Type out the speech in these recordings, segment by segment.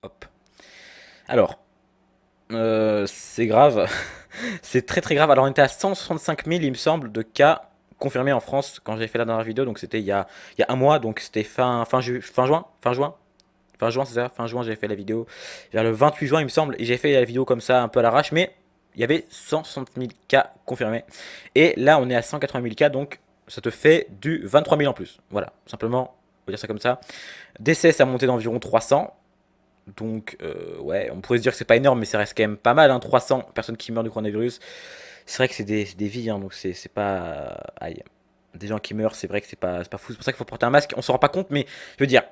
Hop. Alors, c'est grave. C'est très très grave. Alors on était à 165 000 il me semble de cas confirmés en France quand j'ai fait la dernière vidéo. Donc c'était il y a un mois. Donc c'était fin juin c'est ça. Fin juin j'avais fait la vidéo. Vers le 28 juin il me semble. Et j'ai fait la vidéo comme ça un peu à l'arrache. Mais il y avait 160 000 cas confirmés. Et là on est à 180 000 cas. Donc ça te fait du 23 000 en plus. Voilà. Simplement, on va dire ça comme ça. Décès ça a monté d'environ 300. Donc, ouais, on pourrait se dire que c'est pas énorme, mais ça reste quand même pas mal, hein, 300 personnes qui meurent du coronavirus. C'est vrai que c'est des vies, hein, donc c'est pas. Aïe. Des gens qui meurent, c'est vrai que c'est pas fou. C'est pour ça qu'il faut porter un masque. On s'en rend pas compte, mais je veux dire,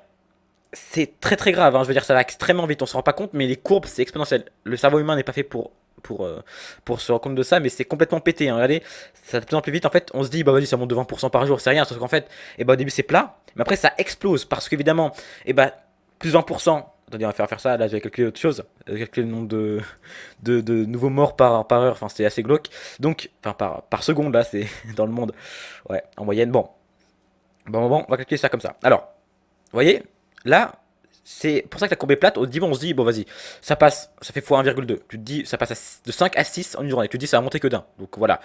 c'est très très grave, hein. Je veux dire, ça va extrêmement vite. On s'en rend pas compte, mais les courbes, c'est exponentiel. Le cerveau humain n'est pas fait pour se rendre compte de ça, mais c'est complètement pété, hein. Regardez, ça va de plus en plus vite. En fait, on se dit, bah vas-y, ça monte de 20% par jour, c'est rien. Sauf qu'en fait, et bah, au début, c'est plat, mais après, ça explose parce qu'évidemment, et bah, plus 20%. Attendez, on va faire ça. Là, j'ai calculé autre chose. J'ai calculé le nombre de nouveaux morts par heure. Enfin, c'était assez glauque. Donc, enfin, par seconde, là, c'est dans le monde. Ouais, en moyenne. Bon, on va calculer ça comme ça. Alors, vous voyez, là, c'est pour ça que la courbe est plate. Au début, on se dit, bon, vas-y, ça passe, ça fait fois 1,2. Tu te dis, ça passe de 5 à 6 en une journée. Tu te dis, ça va monter que d'un. Donc voilà,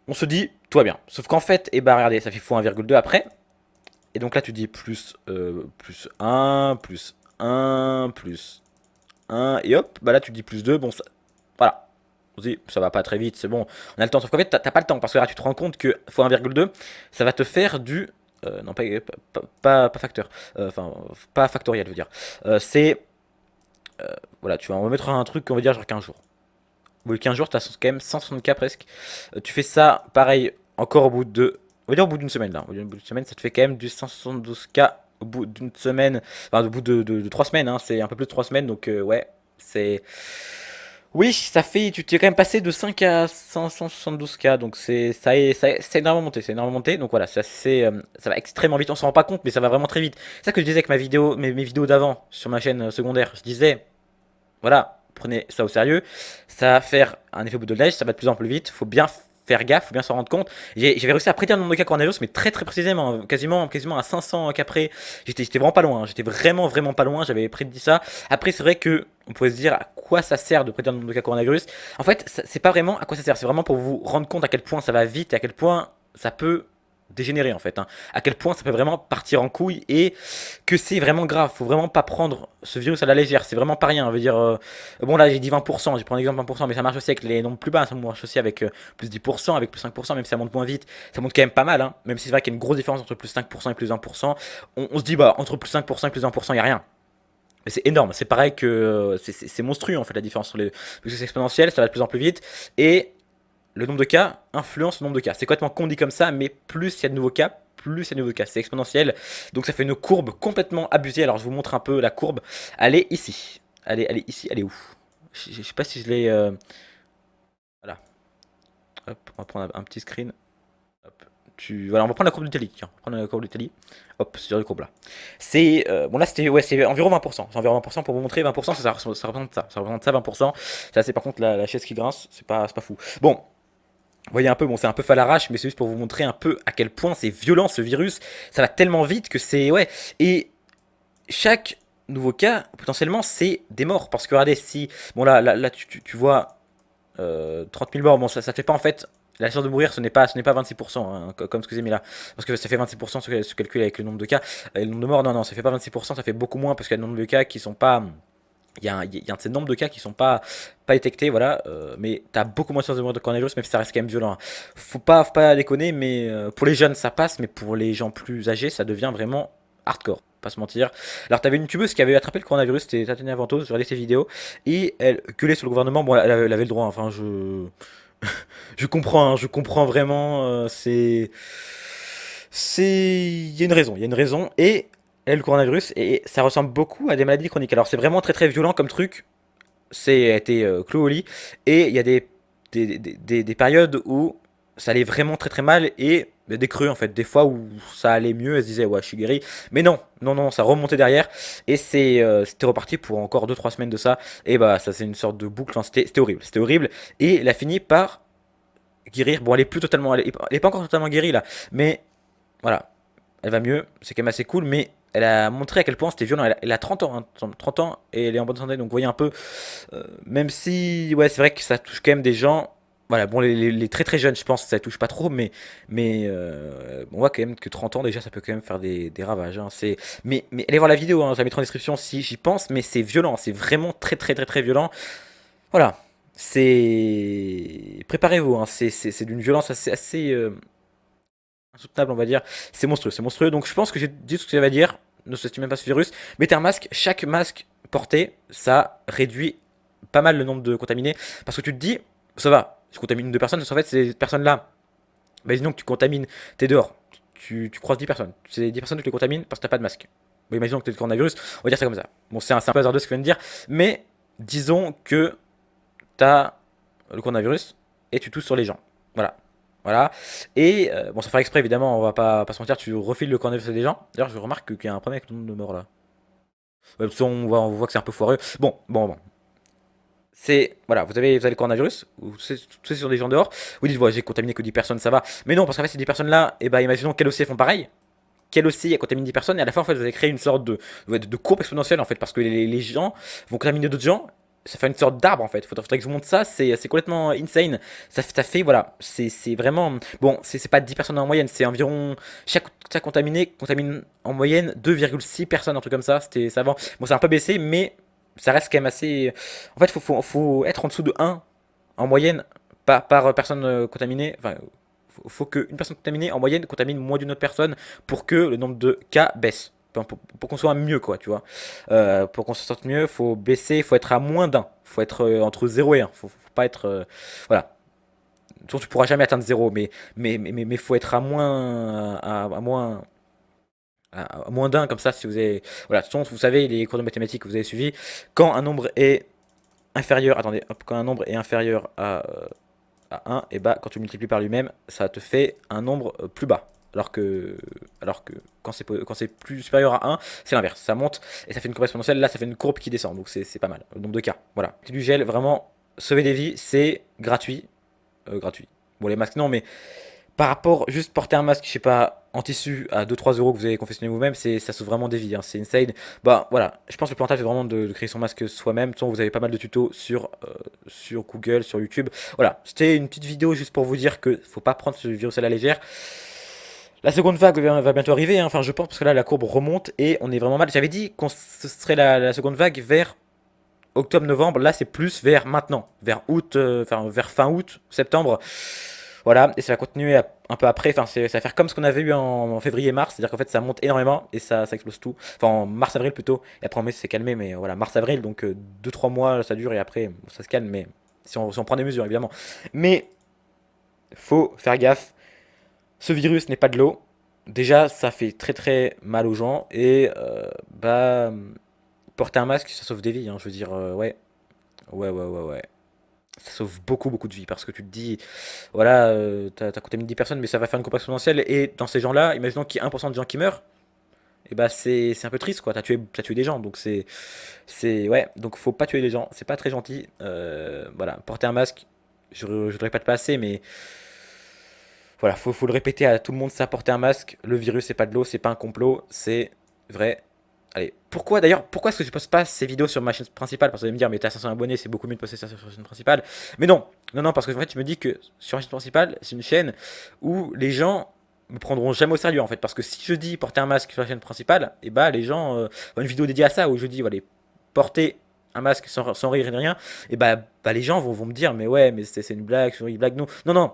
on se dit, tout va bien. Sauf qu'en fait, eh ben, regardez, ça fait fois 1,2 après. Et donc là, tu dis plus un plus un plus un et hop, bah là, tu dis plus 2. Bon, ça, voilà. On se dit, ça va pas très vite, c'est bon, on a le temps. Sauf qu'en fait, t'as pas le temps parce que là, tu te rends compte que fois 1,2, ça va te faire du. Non, pas facteur. Enfin, pas factoriel, je veux dire. C'est. Voilà, tu vas, on va mettre un truc, on va dire, genre 15 jours. Au bout de 15 jours, tu as quand même 160 cas presque. Tu fais ça, pareil, encore au bout de. On va dire au bout d'une semaine, là. Au bout d'une semaine, ça te fait quand même du 172 cas au bout d'une semaine. Enfin, au bout de 3 semaines, hein. C'est un peu plus de 3 semaines, donc ouais, c'est. Oui, ça fait, tu t'es quand même passé de 5 à 572 k, donc c'est énormément monté, c'est énormément monté, donc voilà, ça va extrêmement vite, on s'en rend pas compte, mais ça va vraiment très vite. C'est ça que je disais avec mes vidéos d'avant sur ma chaîne secondaire, je disais, voilà, prenez ça au sérieux, ça va faire un effet boule de neige, ça va de plus en plus vite, faut bien faire gaffe, faut bien s'en rendre compte. J'avais réussi à prédire le nombre de cas coronavirus, mais très très précisément, hein, quasiment à 500 cas près. J'étais vraiment pas loin, hein, j'étais vraiment vraiment pas loin, j'avais prédit ça. Après, c'est vrai que on pourrait se dire à quoi ça sert de prédire le nombre de cas coronavirus. En fait, c'est pas vraiment à quoi ça sert, c'est vraiment pour vous rendre compte à quel point ça va vite et à quel point ça peut dégénérer en fait, hein. À quel point ça peut vraiment partir en couille et que c'est vraiment grave. Faut vraiment pas prendre ce virus à la légère. C'est vraiment pas rien. Je veux dire, bon là j'ai dit 20%, j'ai pris un exemple 20%, mais ça marche aussi avec les nombres plus bas. Ça marche aussi avec plus 10%, avec plus 5%, même si ça monte moins vite. Ça monte quand même pas mal, hein. Même si c'est vrai qu'il y a une grosse différence entre plus 5% et plus 1%. On se dit, bah entre plus 5% et plus 1%, il n'y a rien. Mais c'est énorme, c'est pareil que c'est monstrueux en fait la différence sur les. Parce que c'est exponentiel, ça va de plus en plus vite. Et le nombre de cas influence le nombre de cas. C'est complètement con dit comme ça, mais plus il y a de nouveaux cas, plus il y a de nouveaux cas. C'est exponentiel. Donc ça fait une courbe complètement abusée. Alors je vous montre un peu la courbe. Elle est ici. Elle est ici. Elle est où? Je sais pas si je l'ai. Voilà. Hop, on va prendre un petit screen. Hop. Voilà, on va prendre la courbe d'Italie. Tiens, on va prendre la courbe d'Italie. Hop, c'est sur les courbes là. C'est bon là c'était ouais c'est environ 20%. C'est environ 20% pour vous montrer 20%, ça représente ça. Ça représente ça 20%. Ça c'est par contre la chaise qui grince, c'est pas fou. Bon, vous voyez un peu, bon, c'est un peu fait à l'arrache, mais c'est juste pour vous montrer un peu à quel point c'est violent ce virus. Ça va tellement vite que c'est. Ouais. Et chaque nouveau cas, potentiellement, c'est des morts. Parce que regardez, si. Bon, là tu vois 30 000 morts. Bon, ça fait pas en fait. La chance de mourir, ce n'est pas 26%, hein, comme ce que j'ai mis là. Parce que ça fait 26% ce calcul avec le nombre de cas. Et le nombre de morts, non, ça fait pas 26%, ça fait beaucoup moins parce qu'il y a le nombre de cas qui sont pas. Il y a un de ces nombres de cas qui sont pas détectés, voilà. Mais t'as beaucoup moins de chances de mourir de coronavirus, même si ça reste quand même violent, hein. Faut pas déconner, mais pour les jeunes ça passe, mais pour les gens plus âgés, ça devient vraiment hardcore. Pas se mentir. Alors t'avais une youtubeuse qui avait attrapé le coronavirus, c'était Tatiana Ventos, j'ai regardé ses vidéos, et elle gueulait sur le gouvernement. Bon, elle avait le droit, hein. Enfin je comprends, hein, je comprends vraiment. Il y a une raison, il y a une raison. Et le coronavirus, et ça ressemble beaucoup à des maladies chroniques. Alors c'est vraiment très très violent comme truc. C'est a été cloué au lit. Et il y a des périodes où ça allait vraiment très très mal et des creux en fait. Des fois où ça allait mieux, elle se disait ouais je suis guéri. Mais non, non, non, ça remontait derrière. Et c'était reparti pour encore 2 3 semaines de ça. Et bah ça c'est une sorte de boucle. Enfin, c'était horrible. C'était horrible. Et elle a fini par guérir. Bon, elle est plus totalement. Elle est pas encore totalement guérie là. Mais voilà, elle va mieux, c'est quand même assez cool, mais elle a montré à quel point c'était violent. Elle a 30 ans, hein, 30 ans, et elle est en bonne santé, donc vous voyez un peu, même si, ouais, c'est vrai que ça touche quand même des gens. Voilà, bon, les très très jeunes, je pense, ça touche pas trop, mais on voit quand même que 30 ans, déjà, ça peut quand même faire des ravages. Hein. Mais allez voir la vidéo, hein, je la mettrai en description si j'y pense, mais c'est violent, c'est vraiment très très très très violent. Voilà, c'est. Préparez-vous, hein, c'est d'une violence assez insoutenable, on va dire. C'est monstrueux, c'est monstrueux. Donc je pense que j'ai dit tout ce que j'avais à dire. Ne sous-estimez même pas ce virus. Mettez un masque. Chaque masque porté, ça réduit pas mal le nombre de contaminés. Parce que tu te dis, ça va, je contamine deux personnes. En fait, ces personnes-là, bah, disons que tu contamines, t'es dehors. Tu croises 10 personnes. C'est 10 personnes que tu les contamines parce que t'as pas de masque. Bon, imaginons que t'es le coronavirus. On va dire ça comme ça. Bon, c'est un peu hasardeux ce que je viens de dire. Mais disons que t'as le coronavirus et tu tousses sur les gens. Voilà. Voilà. Et bon, ça fait exprès évidemment, on va pas se mentir, tu refiles le coronavirus à des gens. D'ailleurs, je remarque qu'il y a un problème avec le nombre de morts là. Ouais, de toute façon, on voit que c'est un peu foireux. Bon. C'est. Voilà, vous avez le coronavirus, vous c'est sur des gens dehors. Vous dites, ouais, j'ai contaminé que 10 personnes, ça va. Mais non, parce qu'en fait, ces 10 personnes là, et bah, imaginons qu'elles aussi elles font pareil. Qu'elles aussi elles contaminent 10 personnes, et à la fin, en fait, vous avez créé une sorte de courbe exponentielle en fait, parce que les gens vont contaminer d'autres gens, ça fait une sorte d'arbre en fait. Faudrait que je vous montre ça, c'est complètement insane. Ça fait, voilà, c'est vraiment. Bon, c'est pas 10 personnes en moyenne, c'est environ. Chaque contaminé contamine en moyenne 2,6 personnes, un truc comme ça. C'était ça avant. Bon, c'est un peu baissé, mais ça reste quand même assez. En fait, faut être en dessous de 1 en moyenne par personne contaminée. Enfin, faut qu'une personne contaminée en moyenne contamine moins d'une autre personne pour que le nombre de cas baisse. Pour qu'on soit mieux, quoi, tu vois. Pour qu'on se sente mieux, faut baisser, faut être à moins d'un. Faut être entre 0 et 1. Faut pas être. Voilà. Tu pourras jamais atteindre 0, mais faut être à moins. À moins. À moins d'un, comme ça, si vous avez. Voilà, de toute façon, vous savez, les cours de mathématiques que vous avez suivis, quand un nombre est inférieur. Attendez, hop, quand un nombre est inférieur à 1, et bah quand tu multiplies par lui-même, ça te fait un nombre plus bas. Alors que quand c'est plus supérieur à 1, c'est l'inverse. Ça monte et ça fait une courbe exponentielle. Là, ça fait une courbe qui descend. Donc c'est pas mal. Le nombre de cas. Voilà. C'est du gel, vraiment, sauver des vies, c'est gratuit. Gratuit. Bon, les masques, non, mais par rapport, juste porter un masque, je sais pas, en tissu à 2-3 € que vous avez confectionné vous-même, ça sauve vraiment des vies, hein, c'est insane. Bah voilà, je pense que le plantage c'est vraiment de créer son masque soi-même. De toute façon, vous avez pas mal de tutos sur Google, sur YouTube. Voilà, c'était une petite vidéo juste pour vous dire que faut pas prendre ce virus à la légère. La seconde vague va bientôt arriver, hein, enfin je pense, parce que là la courbe remonte et on est vraiment mal. J'avais dit qu'on ce serait la seconde vague vers octobre-novembre, là c'est plus vers maintenant, vers août, enfin vers fin août, septembre. Voilà, et ça va continuer un peu après, enfin ça va faire comme ce qu'on avait eu en février-mars, c'est-à-dire qu'en fait ça monte énormément et ça explose tout. Enfin en mars-avril plutôt, et après en mai c'est calmé, mais voilà, mars-avril, donc 2-3 mois ça dure et après ça se calme, mais si on prend des mesures évidemment. Mais faut faire gaffe, ce virus n'est pas de l'eau. Déjà ça fait très très mal aux gens et bah porter un masque ça sauve des vies, hein, je veux dire, ouais. Ouais. Ça sauve beaucoup, beaucoup de vies parce que tu te dis, voilà, t'as contaminé 10 personnes, mais ça va faire une courbe exponentielle. Et dans ces gens-là, imaginons qu'il y ait 1% de gens qui meurent, et bah c'est un peu triste quoi. T'as tué des gens, donc ouais, donc faut pas tuer les gens, c'est pas très gentil. Voilà, porter un masque, je le répète pas assez, mais voilà, faut le répéter à tout le monde, ça, porter un masque. Le virus, c'est pas de l'eau, c'est pas un complot, c'est vrai. Allez, pourquoi est-ce que je poste pas ces vidéos sur ma chaîne principale? Parce que vous allez me dire, mais t'as 500 abonnés, c'est beaucoup mieux de poster ça sur la chaîne principale. Mais non, parce que en fait, je me dis que sur la chaîne principale, c'est une chaîne où les gens me prendront jamais au sérieux en fait. Parce que si je dis porter un masque sur la chaîne principale, et bah les gens, une vidéo dédiée à ça où je dis, voilà, porter un masque sans rire et rien, et bah les gens vont me dire, mais ouais, mais c'est une blague, c'est une blague, non,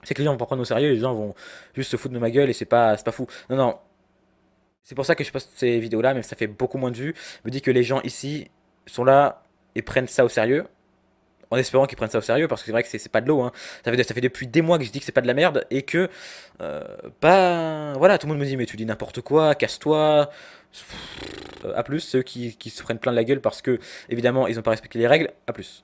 c'est que les gens vont pas prendre au sérieux, les gens vont juste se foutre de ma gueule et c'est pas fou. Non. C'est pour ça que je poste ces vidéos-là, même si ça fait beaucoup moins de vues. Je me dis que les gens ici sont là et prennent ça au sérieux. En espérant qu'ils prennent ça au sérieux, parce que c'est vrai que c'est pas de l'eau. Hein. Ça fait depuis des mois que je dis que c'est pas de la merde et que, bah, voilà, tout le monde me dit, mais tu dis n'importe quoi, casse-toi. A plus, ceux qui se prennent plein de la gueule parce que, évidemment, ils ont pas respecté les règles. A plus.